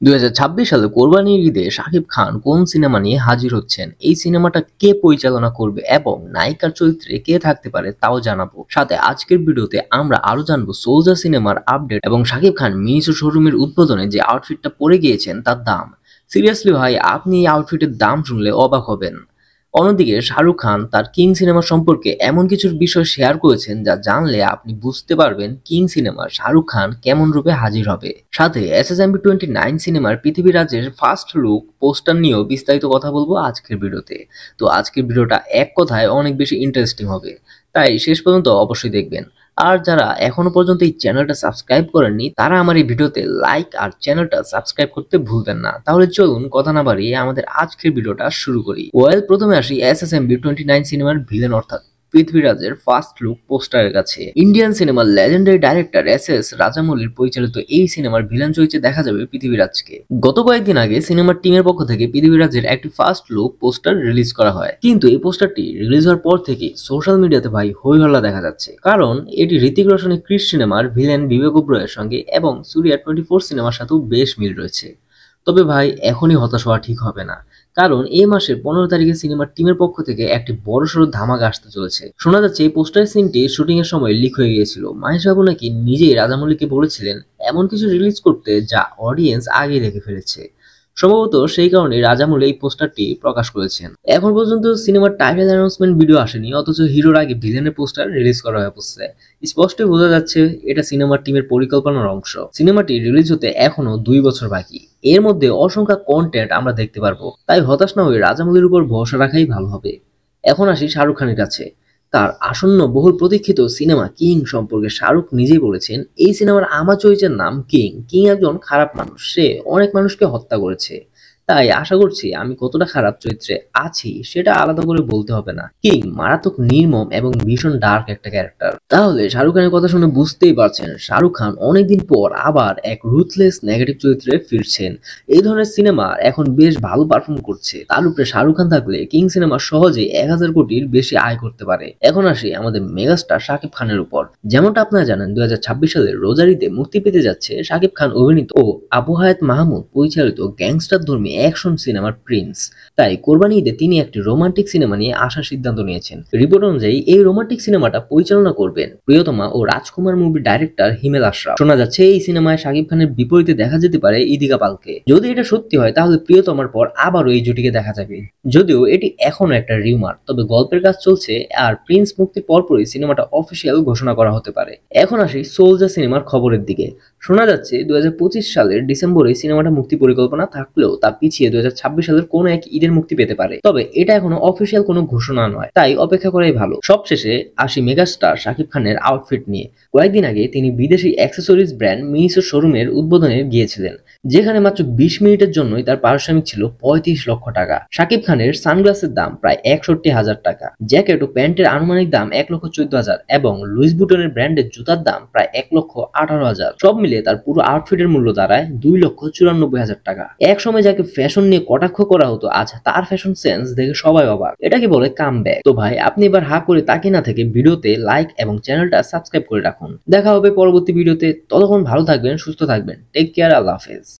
2026 সালে কোরবানির ঈদে শাকিব খান কোন সিনেমা নিয়ে হাজির হচ্ছেন, এই সিনেমাটা কে পরিচালনা করবে এবং নায়িকার চরিত্রে কে থাকতে পারে তাও জানাবো। সাথে আজকের ভিডিওতে আমরা আরো জানবো সোলজার সিনেমার আপডেট এবং শাকিব খান মিনিসো শোরুমের উদ্বোধনে যে আউটফিটটা পরে গিয়েছেন তার দাম। সিরিয়াসলি ভাই, আপনি এই আউটফিটের দাম শুনলে অবাক হবেন। অন্যদিকে শাহরুখ খান তার কিং সিনেমা সম্পর্কে এমন কিছু বিষয় শেয়ার করেছেন যা জানলে আপনি বুঝতে পারবেন কিং সিনেমার শাহরুখ খান কেমন রূপে হাজির হবে। সাথে SSMB29 সিনেমার পৃথিবীরাজের ফার্স্ট লুক পোস্টার নিয়েও বিস্তারিত কথা বলবো আজকের ভিডিওতে। তো আজকের ভিডিওটা এক কথায় অনেক বেশি ইন্টারেস্টিং হবে, তাই শেষ পর্যন্ত অবশ্যই দেখবেন। আর যারা এখনো পর্যন্ত এই চ্যানেলটা সাবস্ক্রাইব করেননি তারা আমার এই ভিডিওতে লাইক আর চ্যানেলটা সাবস্ক্রাইব করতে ভুলবেন না। তাহলে চলুন কথা না বাড়িয়ে আমাদের আজকের ভিডিওটা শুরু করি। প্রথমে আসি SSMB29 সিনেমার ভিলেন অর্থাৎ পৃথ্বীরাজের ফার্স্ট লুক পোস্টারের কাছে। ইন্ডিয়ান সিনেমার লেজেন্ডারি ডাইরেক্টর SS রাজামৌলির পরিচালিত এই সিনেমার ভিলেন চরিত্রে দেখা যাবে পৃথ্বীরাজকে। গত কয়েকদিন আগে সিনেমার টিমের পক্ষ থেকে পৃথ্বীরাজের একটি ফার্স্ট লুক পোস্টার রিলিজ করা হয়, কিন্তু এই পোস্টারটি রিলিজ হওয়ার পর থেকে সোশ্যাল মিডিয়াতে ভাই হই হল্লা দেখা যাচ্ছে, কারণ এটি ঋতিক রোশনের ক্রিস সিনেমার ভিলেন বিবেক ওবরয়ের সঙ্গে এবং সূর্যা 24 সিনেমার সাথেও বেশ মিল রয়েছে। তবে ভাই, এখনই হতাশ হওয়া ঠিক হবে না, কারণ এই মাসের 15 তারিখে সিনেমার টিমের পক্ষ থেকে একটি বড়সড় ধামাকা আসতে চলেছে। শোনা যাচ্ছে এই পোস্টার সিনটি শুটিং এর সময় লিক হয়ে গিয়েছিল। মাহেশ বাবু নাকি নিজেই রাজামৌলিকে বলেছিলেন এমন কিছু রিলিজ করতে যা অডিয়েন্স আগে দেখে ফেলেছে। সম্ভবত সেই কারণে রাজামৌলি এই পোস্টারটি প্রকাশ করেছেন। এখন পর্যন্ত সিনেমার টাইটেল অ্যানাউন্সমেন্ট ভিডিও আসেনি, অথচ হিরোর আগে ভিলেনের পোস্টার রিলিজ করা হয়ে পড়ছে। স্পষ্টই বোঝা যাচ্ছে এটা সিনেমার টিমের পরিকল্পনার অংশ। সিনেমাটি রিলিজ হতে এখনো 2 বছর বাকি। এর মধ্যে অসংখ্য কন্টেন্ট আমরা দেখতে পারবো, তাই হতাশ না হয়ে রাজামৌলির উপর ভরসা রাখাই ভালো হবে। এখন আসি শাহরুখ খানের কাছে। তার আসন্ন বহুল প্রতীক্ষিত সিনেমা কিং সম্পর্কে শাহরুখ নিজেই বলেছেন, এই সিনেমার আমার চরিত্রের নাম কিং। কিং একজন খারাপ মানুষ, সে অনেক মানুষকে হত্যা করেছে। তাই আশা করছি আমি কতটা খারাপ চরিত্রে আছি সেটা আলাদা করে বলতে হবে না। কিং মারাত্মক নির্মম এবং ভীষণ ডার্ক একটা ক্যারেক্টার। তাহলে শাহরুখ খানের কথা শুনে বুঝতেই পারছেন শাহরুখ খান অনেকদিন পর আবার এক রুথলেস নেগেটিভ চরিত্রে ফিরছেন। এই ধরনের সিনেমা এখন বেশ ভালো পারফর্ম করছে। তার উপরে শাহরুখ খান থাকলে কিং সিনেমা সহজেই 1000 কোটির বেশি আয় করতে পারে। এখন আসি আমাদের মেগাস্টার শাকিব খানের উপর। যেমনটা আপনারা জানেন 2026 সালের রোজারিতে মুক্তি পেতে যাচ্ছে শাকিব খান অভিনীত ও আবু হায়াত মাহমুদ পরিচালিত গ্যাংস্টার ধর্মী অ্যাকশন সিনেমার প্রিন্স। তাই কোরবানি ঈদে তিনি একটি রোমান্টিক সিনেমা নিয়ে আসার সিদ্ধান্ত নিয়েছেন। রিপোর্ট অনুযায়ী এই রোমান্টিক সিনেমাটা পরিচালনা করবেন প্রিয়তমা ও রাজকুমার মুভির ডাইরেক্টর হিমেল আশরাফ। শোনা যাচ্ছে এই সিনেমায় শাকিব খানের বিপরীতে দেখা যেতে পারে ইদিকা পালকে। যদি এটা সত্যি হয় তাহলে প্রিয়তমার পর আবারও এই জুটিকে দেখা যাবে। যদিও এটি এখনো একটা রিউমার, তবে গল্পের কাজ চলছে আর প্রিন্স মুক্তির পরপরই সিনেমাটা অফিসিয়াল ঘোষণা করা হতে পারে। এখন আসি সোলজার সিনেমার খবরের দিকে। শোনা যাচ্ছে 2025 সালের ডিসেম্বরে সিনেমাটা মুক্তি পরিকল্পনা থাকলেও তা পিছিয়ে 2026 সালের কোন এক ঈদের মুক্তি পেতে পারে। তবে এটা এখনো অফিসিয়াল কোনো ঘোষণা নয়, তাই অপেক্ষা করাই ভালো। সবশেষে আসি মেগাস্টার শাকিব খানের আউটফিট নিয়ে। কয়েকদিন আগে তিনি বিদেশি অ্যাক্সেসরিজ ব্র্যান্ড মিনিসো শোরুমের উদ্বোধনে গিয়েছিলেন, যেখানে মাত্র 20 মিনিটের জন্যই তার পারিশ্রমিক ছিল 35 লক্ষ টাকা। শাকিব খানের সানগ্লাসের দাম প্রায় 61,000 টাকা, জ্যাকেট ও প্যান্টের আনুমানিক দাম 1,14,000 এবং লুইস বুটনের ব্র্যান্ডের জুতার দাম প্রায় 1,18,000। সব মিলিয়ে তার পুরো আউটফিটের মূল্য দাঁড়ায় 2,94,000 টাকা। এক সময় যাকে ফ্যাশন নিয়ে কটাক্ষ করা হতো, আজ তার ফ্যাশন সেন্স দেখে সবাই অবাক। এটাকে বলে কামব্যাক। তো ভাই, আপনি এবার হা করে তাকিয়ে না থেকে ভিডিওতে লাইক এবং চ্যানেলটা সাবস্ক্রাইব করে রাখুন। দেখা হবে পরবর্তী ভিডিওতে। ততক্ষণ ভালো থাকবেন, সুস্থ থাকবেন। টেক কেয়ার, আল্লাহ হাফেজ।